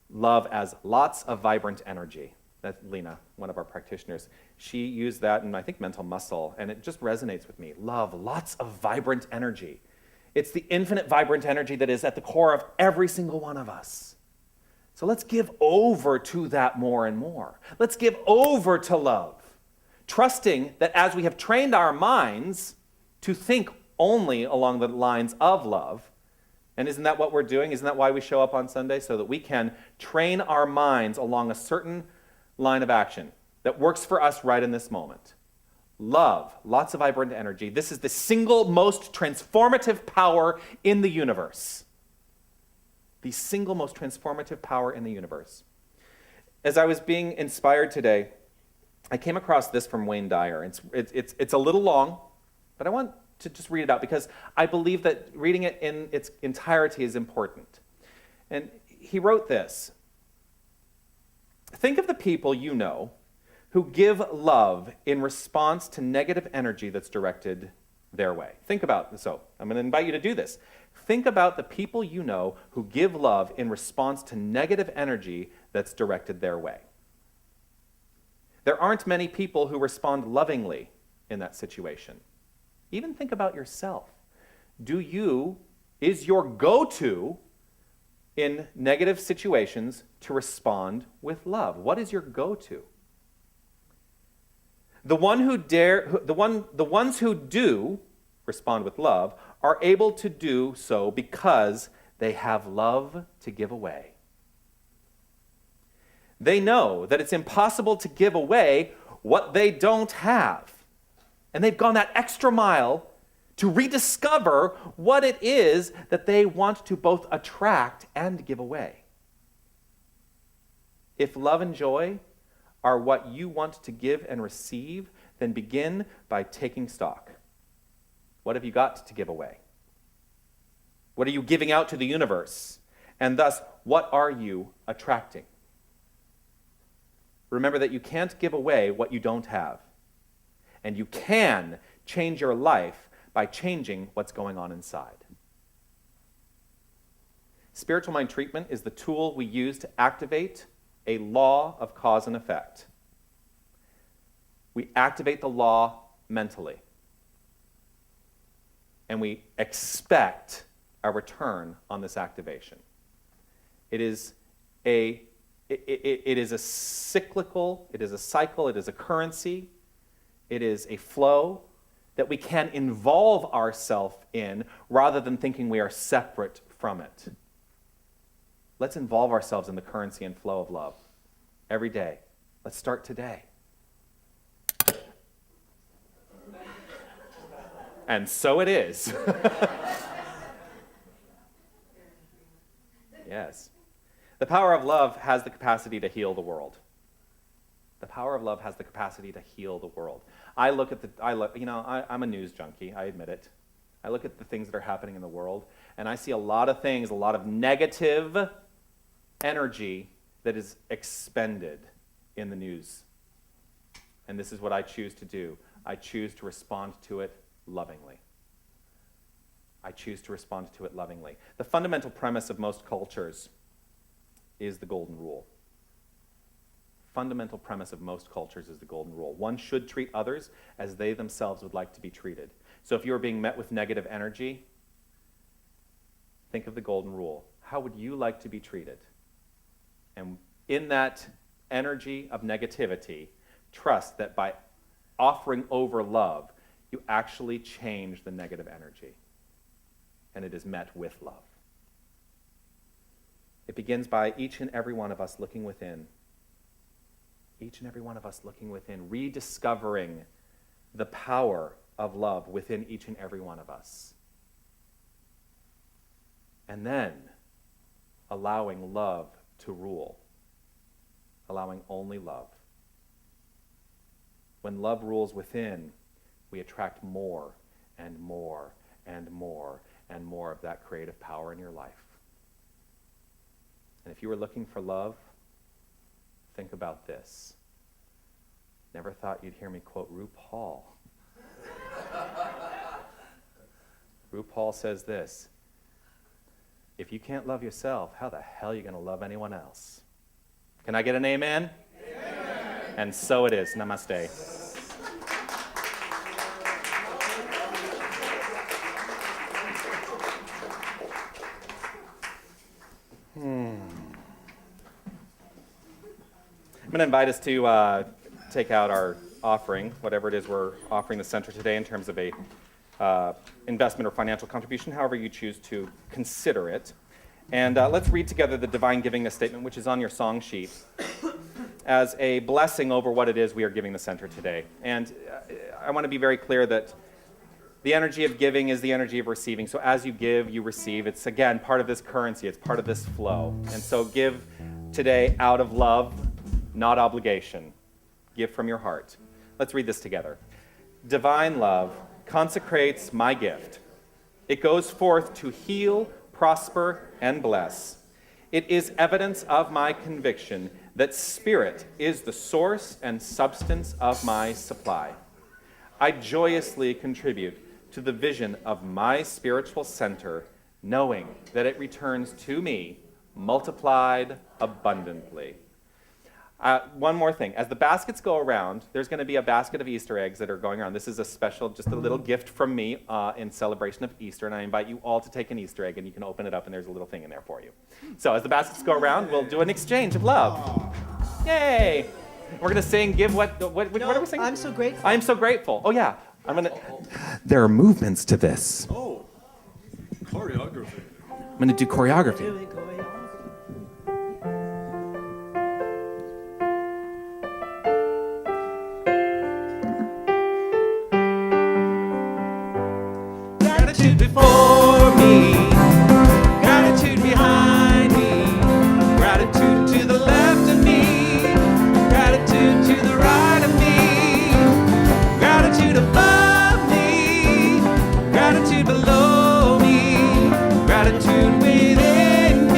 love as lots of vibrant energy. That's Lena, one of our practitioners. She used that in, I think, Mental Muscle, and it just resonates with me. Love, lots of vibrant energy. It's the infinite vibrant energy that is at the core of every single one of us. So let's give over to that more and more. Let's give over to love, trusting that as we have trained our minds to think only along the lines of love. And isn't that what we're doing? Isn't that why we show up on Sunday? So that we can train our minds along a certain line of action that works for us right in this moment. Love, lots of vibrant energy. This is the single most transformative power in the universe. The single most transformative power in the universe. As I was being inspired today, I came across this from Wayne Dyer. It's a little long, but I want to just read it out because I believe that reading it in its entirety is important. And he wrote this. Think of the people you know who give love in response to negative energy that's directed their way. Think about, so I'm going to invite you to do this. Think about the people you know who give love in response to negative energy that's directed their way. There aren't many people who respond lovingly in that situation. Even think about yourself. Is your go-to in negative situations to respond with love? What is your go-to? The ones who do respond with love are able to do so because they have love to give away. They know that it's impossible to give away what they don't have. And they've gone that extra mile to rediscover what it is that they want to both attract and give away. If love and joy are what you want to give and receive, then begin by taking stock. What have you got to give away? What are you giving out to the universe? And thus, what are you attracting? Remember that you can't give away what you don't have. And you can change your life by changing what's going on inside. Spiritual mind treatment is the tool we use to activate a law of cause and effect. We activate the law mentally. And we expect a return on this activation. It is a cyclical, it is a cycle, it is a currency, it is a flow that we can involve ourselves in rather than thinking we are separate from it. Let's involve ourselves in the currency and flow of love every day. Let's start today. And so it is. Yes. The power of love has the capacity to heal the world. The power of love has the capacity to heal the world. I'm a news junkie, I admit it. I look at the things that are happening in the world, and I see a lot of things, a lot of negative energy that is expended in the news. And this is what I choose to do. I choose to respond to it lovingly. I choose to respond to it lovingly. The fundamental premise of most cultures is the golden rule. Fundamental premise of most cultures is the golden rule. One should treat others as they themselves would like to be treated. So if you are being met with negative energy, think of the golden rule. How would you like to be treated? And in that energy of negativity, trust that by offering over love, you actually change the negative energy. And it is met with love. It begins by each and every one of us looking within. Each and every one of us looking within, rediscovering the power of love within each and every one of us. And then allowing love to rule. Allowing only love. When love rules within, we attract more and more and more and more of that creative power in your life. And if you were looking for love, think about this. Never thought you'd hear me quote RuPaul. RuPaul says this: if you can't love yourself, how the hell are you going to love anyone else? Can I get an amen? Amen. And so it is. Namaste. I'm going to invite us to take out our offering, whatever it is we're offering the center today in terms of a investment or financial contribution, however you choose to consider it. And let's read together the divine givingness statement, which is on your song sheet, as a blessing over what it is we are giving the center today. And I want to be very clear that the energy of giving is the energy of receiving. So as you give, you receive. It's, again, part of this currency. It's part of this flow. And so give today out of love, not obligation. Give from your heart. Let's read this together. Divine love consecrates my gift. It goes forth to heal, prosper, and bless. It is evidence of my conviction that spirit is the source and substance of my supply. I joyously contribute to the vision of my spiritual center, knowing that it returns to me multiplied abundantly. One more thing. As the baskets go around, there's going to be a basket of Easter eggs that are going around. This is a special, just a little gift from me in celebration of Easter, and I invite you all to take an Easter egg, and you can open it up, and there's a little thing in there for you. So as the baskets go around, we'll do an exchange of love. Yay! We're going to sing, give what are we singing?
I'm so grateful.
I'm so grateful. Oh, yeah. There are movements to this.
Oh, choreography.
I'm going to do choreography.
Here we go, yeah.
Gratitude before me, gratitude behind me, gratitude to the left of me, gratitude to the right of me, gratitude above me, gratitude below me, gratitude within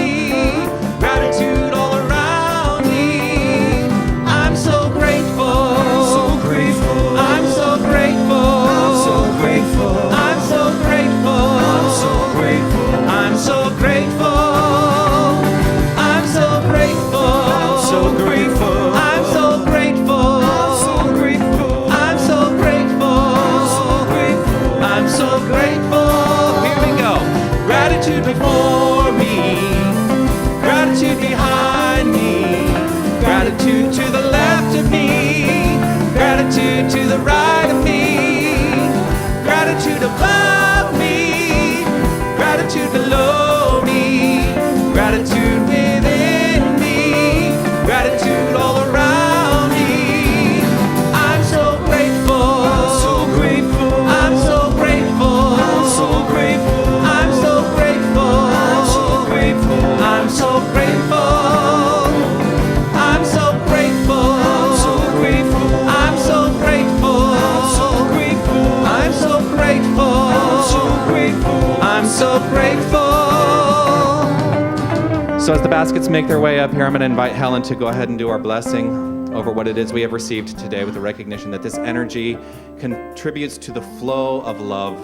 So as the baskets make their way up here, I'm going to invite Helen to go ahead and do our blessing over what it is we have received today, with the recognition that this energy contributes to the flow of love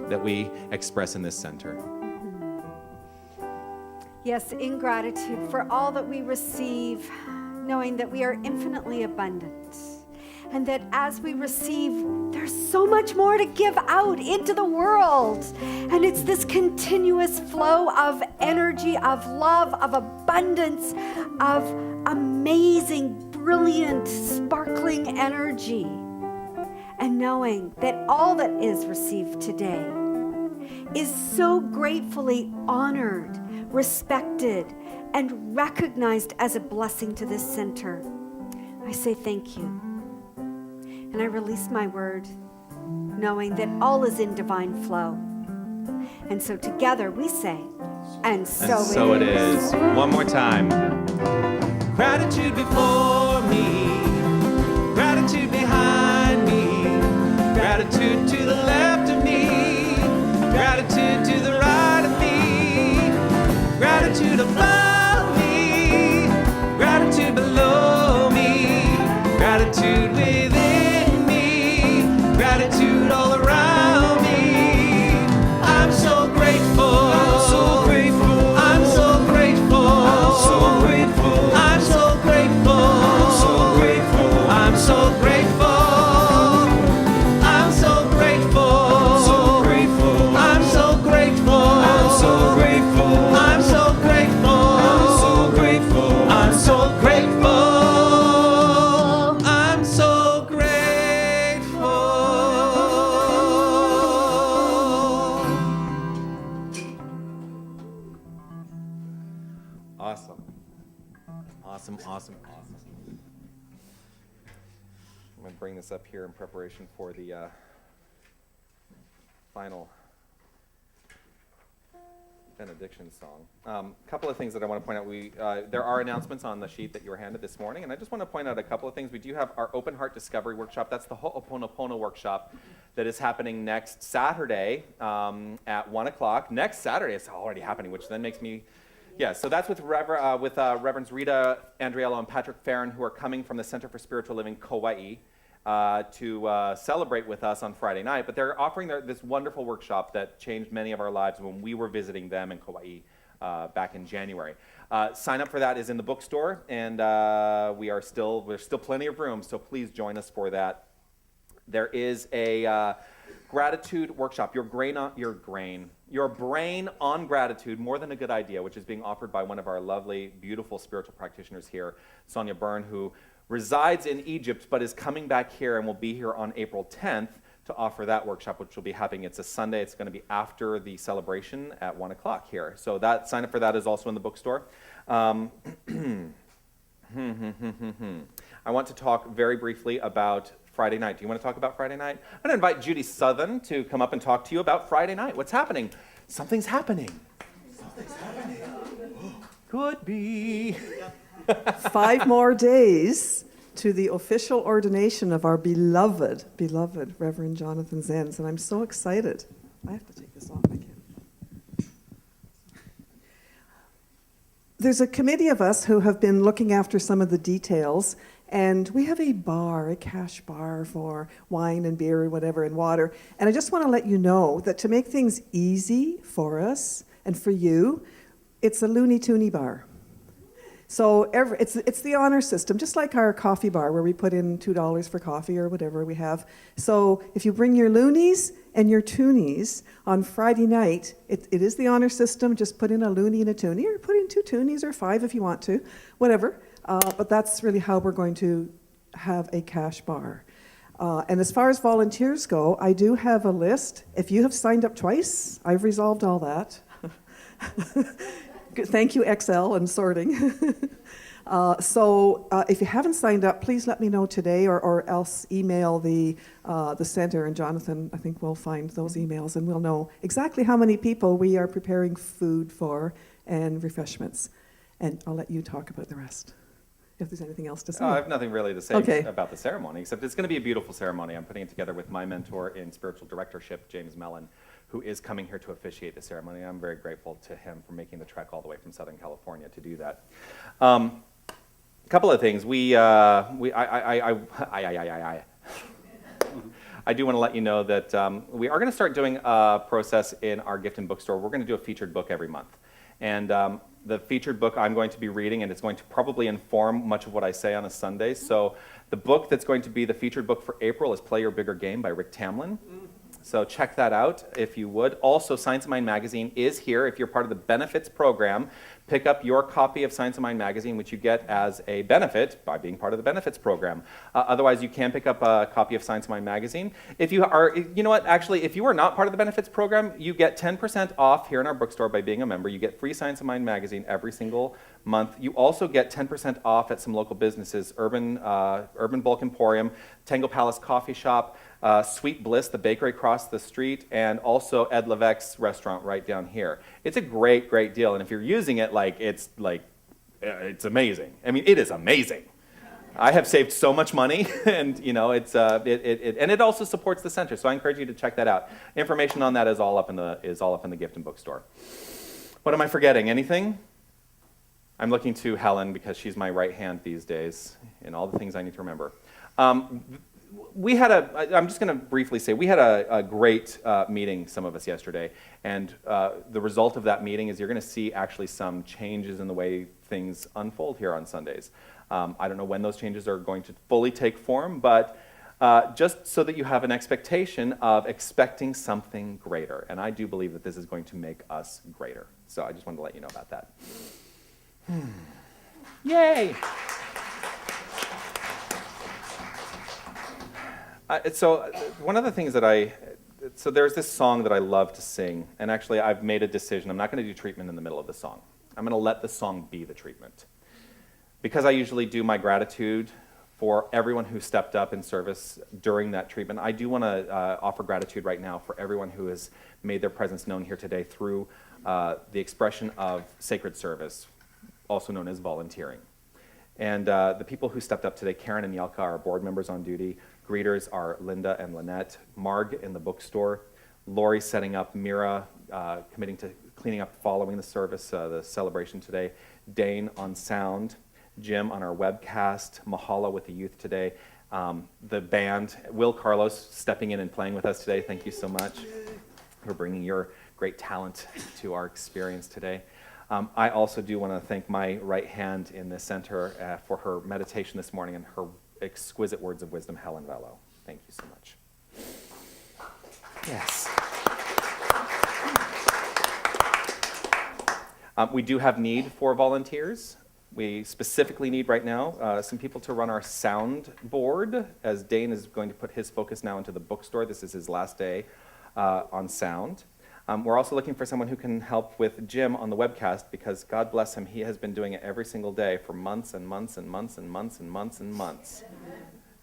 that we express in this center.
Yes, in gratitude for all that we receive, knowing that we are infinitely abundant. And that as we receive, there's so much more to give out into the world. And it's this continuous flow of energy, of love, of abundance, of amazing, brilliant, sparkling energy. And knowing that all that is received today is so gratefully honored, respected, and recognized as a blessing to this center. I say thank you. And I release my word, knowing that all is in divine flow. And so together we say, and so
it is. One more time. Gratitude before me, gratitude behind me, gratitude to the left of me, gratitude to the right of me, gratitude above me, gratitude below me, gratitude within me, gratitude all around me. I'm so grateful. I'm so grateful. I'm so grateful. I'm so grateful. I'm so grateful. I'm so grateful. I'm so grateful. I'm so grateful. So grateful. I'm so grateful. I'm so grateful. I'm so grateful. I'm so grateful. I'm so grateful. I'm so grateful. Awesome. Awesome, awesome, awesome. I'm going to bring this up here in preparation for the final benediction song. Couple of things that I want to point out. There are announcements on the sheet that you were handed this morning, and I just want to point out a couple of things. We do have our Open Heart Discovery Workshop. That's the Ho'oponopono workshop that is happening next Saturday at 1 o'clock. Next Saturday, it's already happening, which then makes me... Yeah, so that's with Reverends Rita Andriello and Patrick Farron, who are coming from the Center for Spiritual Living, Kauai, to celebrate with us on Friday night. But they're offering this wonderful workshop that changed many of our lives when we were visiting them in Kauai back in January. Sign up for that is in the bookstore, and there's still plenty of room, so please join us for that. There is a gratitude workshop, your brain on gratitude, more than a good idea, which is being offered by one of our lovely, beautiful spiritual practitioners here, Sonia Byrne, who resides in Egypt but is coming back here and will be here on April 10th to offer that workshop, which will be happening. It's a Sunday. It's going to be after the celebration at 1 o'clock here. So that sign up for that is also in the bookstore. I want to talk very briefly about Friday night. Do you want to talk about Friday night? I'm going to invite Judy Southern to come up and talk to you about Friday night. What's happening? Something's happening. Something's happening. Could be.
5 more days to the official ordination of our beloved Reverend Jonathan Zenz, and I'm so excited. I have to take this off. I can't. There's a committee of us who have been looking after some of the details, and we have a cash bar for wine and beer and whatever and water. And I just want to let you know that to make things easy for us and for you, it's a Looney Toony bar. So it's the honor system, just like our coffee bar where we put in $2 for coffee or whatever we have. So if you bring your loonies and your toonies on Friday night, it is the honor system. Just put in a loonie and a toonie, or put in 2 toonies or 5 if you want to, whatever. But that's really how we're going to have a cash bar. And as far as volunteers go, I do have a list. If you have signed up twice, I've resolved all that. Thank you, Excel and sorting. So if you haven't signed up, please let me know today, or else email the center, and Jonathan, I think, will find those emails, and we'll know exactly how many people we are preparing food for and refreshments. And I'll let you talk about the rest. if there's anything else to say.
I have nothing really to say
Okay.
about the ceremony, except it's going to be a beautiful ceremony. I'm putting it together with my mentor in spiritual directorship, James Mellon, who is coming here to officiate the ceremony. I'm very grateful to him for making the trek all the way from Southern California to do that. A couple of things. I do want to let you know that we are going to start doing a process in our gift and bookstore. We're going to do a featured book every month. And the featured book I'm going to be reading, and it's going to probably inform much of what I say on a Sunday. So the book that's going to be the featured book for April is Play Your Bigger Game by Rick Tamlin. So check that out if you would. Also, Science of Mind magazine is here. If you're part of the benefits program, pick up your copy of Science of Mind magazine, which you get as a benefit by being part of the benefits program. Otherwise, you can pick up a copy of Science of Mind magazine. If you are, you know what, actually, if you are not part of the benefits program, you get 10% off here in our bookstore by being a member. You get free Science of Mind magazine every single month. You also get 10% off at some local businesses, Urban Bulk Emporium, Tango Palace Coffee Shop, Sweet Bliss, the bakery across the street, and also Ed Levesque's restaurant right down here. It's a great, great deal, and if you're using it, it's amazing. I mean, it is amazing. I have saved so much money, and you know, and it also supports the center. So I encourage you to check that out. Information on that is all up in the gift and bookstore. What am I forgetting? Anything? I'm looking to Helen because she's my right hand these days in all the things I need to remember. I'm just going to briefly say, we had a great meeting, some of us, yesterday, and the result of that meeting is you're going to see actually some changes in the way things unfold here on Sundays. I don't know when those changes are going to fully take form, but just so that you have an expectation of expecting something greater, and I do believe that this is going to make us greater. So I just wanted to let you know about that. Yay! So one of the things that so there's this song that I love to sing, and actually I've made a decision. I'm not going to do treatment in the middle of the song. I'm going to let the song be the treatment. Because I usually do my gratitude for everyone who stepped up in service during that treatment, I do want to offer gratitude right now for everyone who has made their presence known here today through the expression of sacred service, also known as volunteering. And the people who stepped up today, Karen and Yelka, are board members on duty. Greeters are Linda and Lynette. Marg in the bookstore. Lori setting up. Mira committing to cleaning up following the service, the celebration today. Dane on sound. Jim on our webcast. Mahala with the youth today. The band. Will Carlos stepping in and playing with us today. Thank you so much for bringing your great talent to our experience today. I also do want to thank my right hand in the center for her meditation this morning and her exquisite words of wisdom, Helen Vello. Thank you so much. Yes. We do have need for volunteers. We specifically need right now some people to run our sound board, as Dane is going to put his focus now into the bookstore. This is his last day on sound. We're also looking for someone who can help with Jim on the webcast, because God bless him, he has been doing it every single day for months and months and months and months and months and months.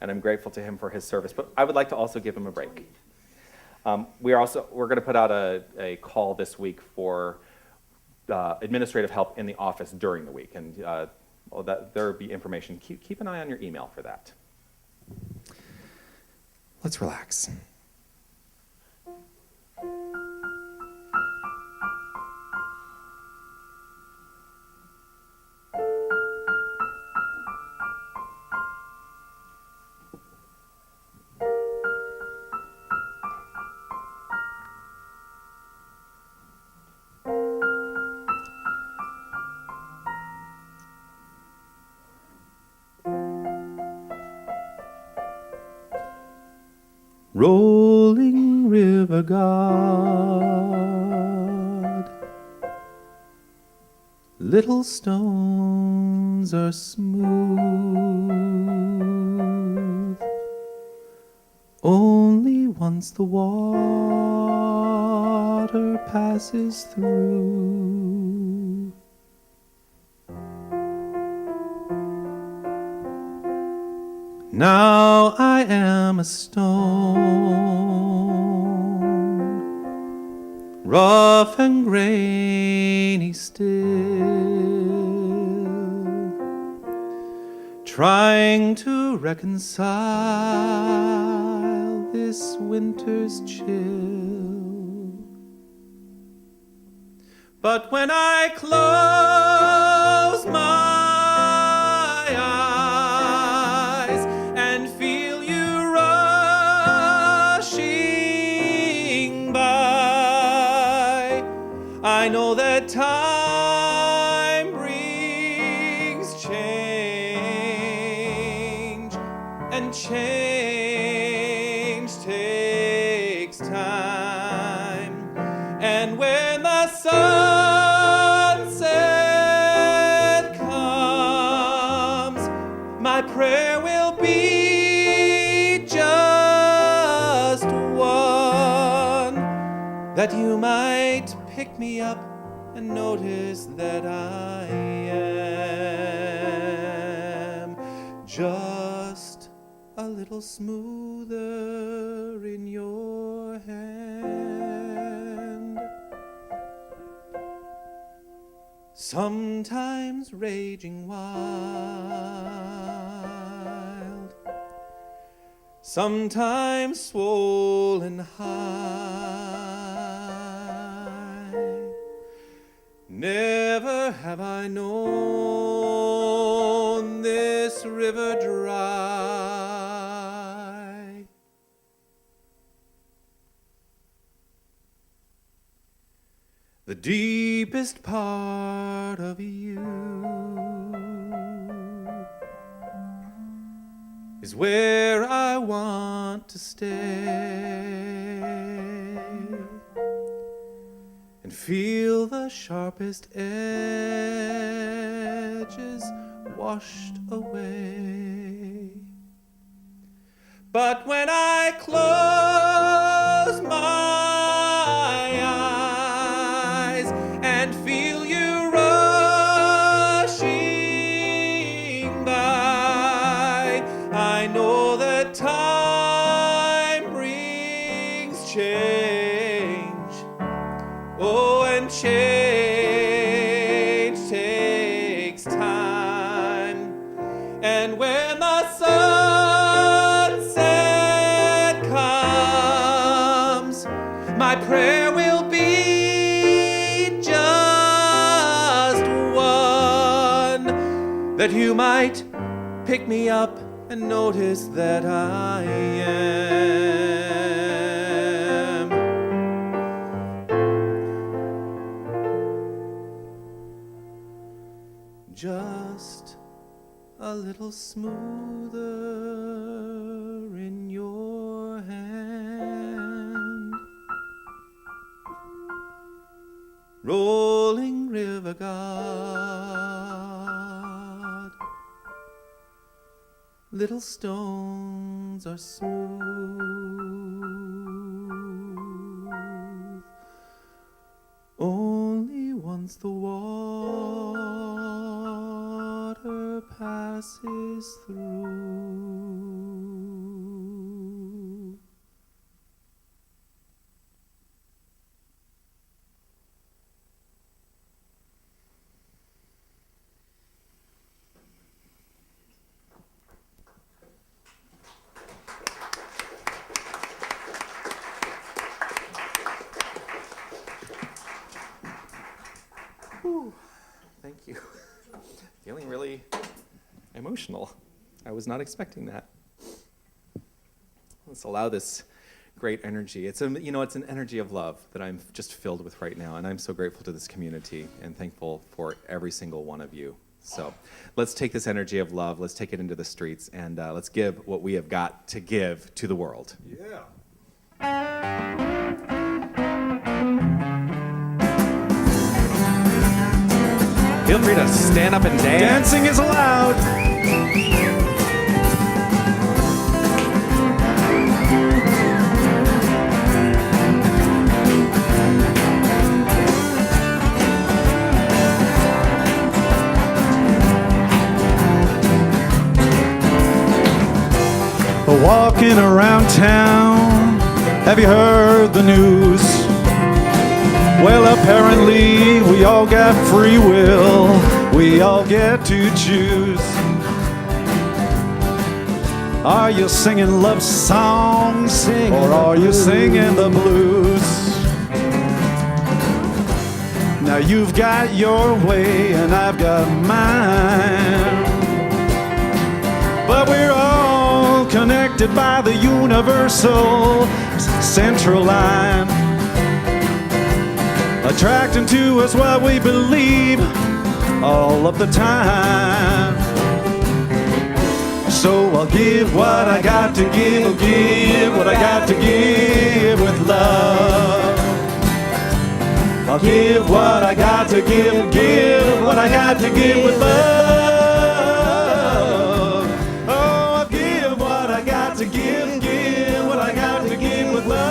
And I'm grateful to him for his service. But I would like to also give him a break. We're going to put out a call this week for administrative help in the office during the week. And there will be information. Keep an eye on your email for that. Let's relax.
Rolling river God, little stones are smooth, only once the water passes through. Now I am a stone, rough and grainy still. trying to reconcile this winter's chill. But when I close my eyes and feel you rushing by, I know that time brings change, and change takes time. And when the sunset comes, my prayer will be just one, that you might pick me up and notice that I am just a little smoother in your hand. Sometimes raging wild, sometimes swollen high. Never have I known this river dry. The deepest part of you is where I want to stay and feel the sharpest edges washed away. But when I close my eyes and feel you rushing by, I know that time brings change. Oh, and change takes time. And when the sunset comes, my prayer will be just one, that you might pick me up and notice that I am just a little smoother in your hand. Rolling river god, little stones are smooth. Only once the water passes through. Thank you. Feeling really emotional. I was not expecting that. Let's allow this great energy. It's an energy of love that I'm just filled with right now, and I'm so grateful to this community and thankful for every single one of you. So let's take this energy of love, let's take it into the streets, and let's give what we have got to give to the world.
Yeah.
Feel free to stand up and dance.
Dancing is allowed. Walking around town, have you heard the news? Well, apparently we all got free will, we all get to choose. Are you singing love songs, or are you singing the blues? Now you've got your way and I've got mine, but we're all connected by the universal central line, attracting to us what we believe all of the time. So I'll give what I got to give, I'll give what I got to give with love. I'll give what I got to give, give what I got to give with love. Oh, I'll give what I got to give, give what I got to give with love.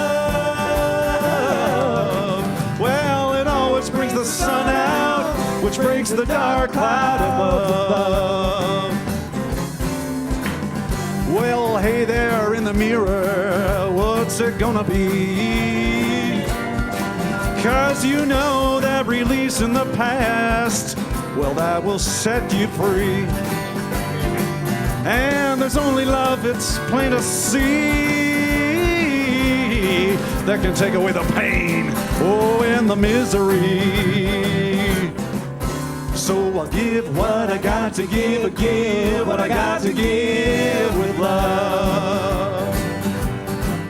Well, it always brings the sun out, which breaks the dark cloud above. Well, hey there in the mirror, what's it gonna be? 'Cause you know that release in the past, well, that will set you free. And there's only love, it's plain to see, that can take away the pain, oh, and the misery. So I'll give what I got to give, give what I got to give with love.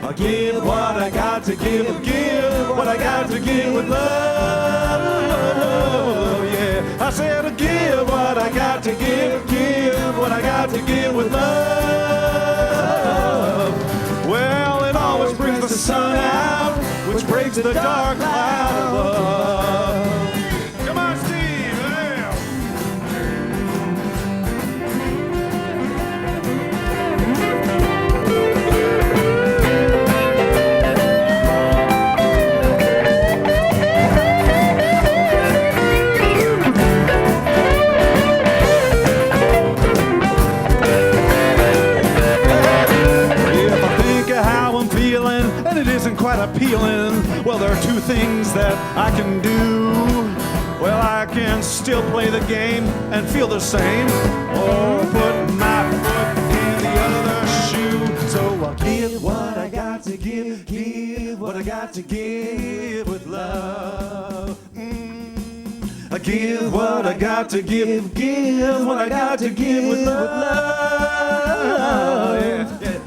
I'll give what I got to give, give what I got to give with love. Yeah, I said I'll give what I got to give, give what I got to give with love. Well, it always brings the sun out, which breaks the dark cloud above. Come on, Steve. Yeah. Quite appealing. Well, there are two things that I can do. Well, I can still play the game and feel the same, or put my foot in the other shoe. So I'll give what I got to give, give what I got to give with love. I give what I got to give, give what I got to give with love. Yeah, yeah.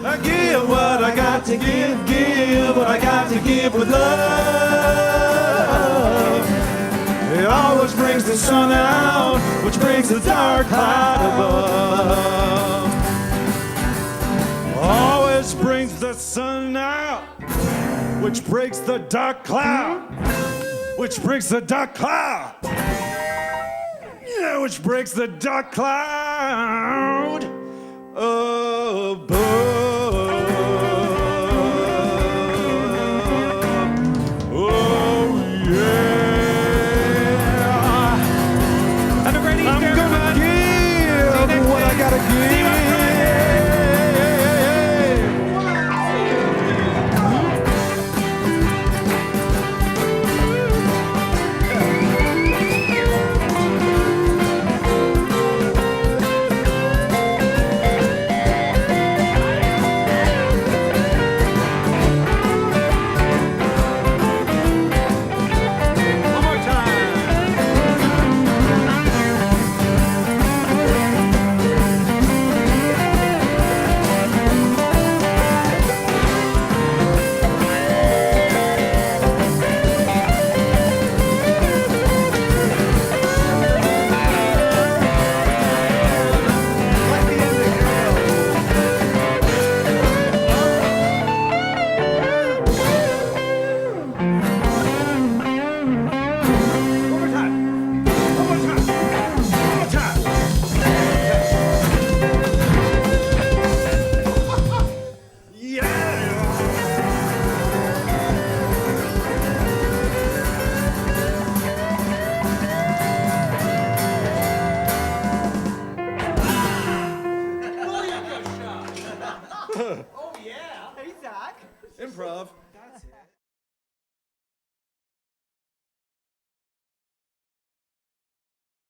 I give what I got to give, give what I got to give with love. It always brings the sun out, which brings the dark cloud above. Always brings the sun out, which breaks the dark cloud, which breaks the dark cloud. Yeah, which breaks the dark cloud above.